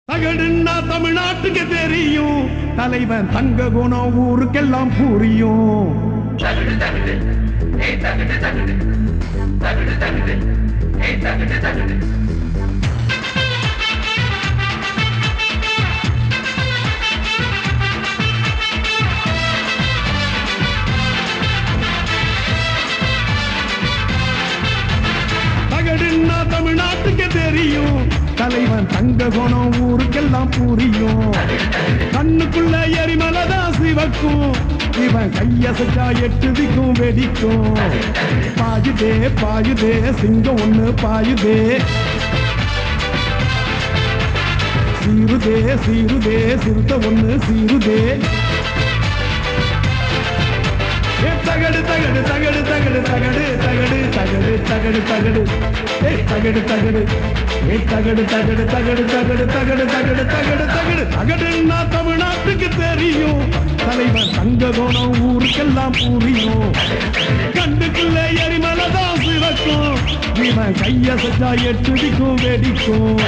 தகடுன்னா தமிழ்நாட்டுக்கு தெரியும், தலைவன் தங்க குணம் ஊருக்கெல்லாம் புரியும். தகடு தகடு ஏய் தகடு தகடு தகடு தகடு ஏய் தகடு தகடு தகடுன்னா தமிழ்நாட்டுக்கு தெரியும், தலைவன் தங்க குணம் ஊருக்கெல்லாம் புரியும். கண்ணுக்குள்ள எரிமலதான் சிவக்கும், இவன் கையசைச்சா 8 திக்கும் வெடிக்கும். பாயுதே பாயுதே சிங்கம் ஒண்ணு பாயுதே, சீருதே சீருதே சிறுத்தை ஒண்ணு சீருதே. தகடு தகடு தகடு தகடு தகடு தகடு தகடு தகடு தகடு ஏய் தகடு தகடு ஏய் தகடு தகடு தகடு தகடு தகடு தகடு தகடு தகடு தகடுன்னா தமிழ்நாட்டுக்கு தெரியும், தலைவன் தங்க குணம் ஊருக்கெல்லாம் புரியும். கண்ணுக்குள்ள எரிமலதான் சிவக்கும், இவன் கையசைச்சா 8 திக்கும் வெடிக்கும்.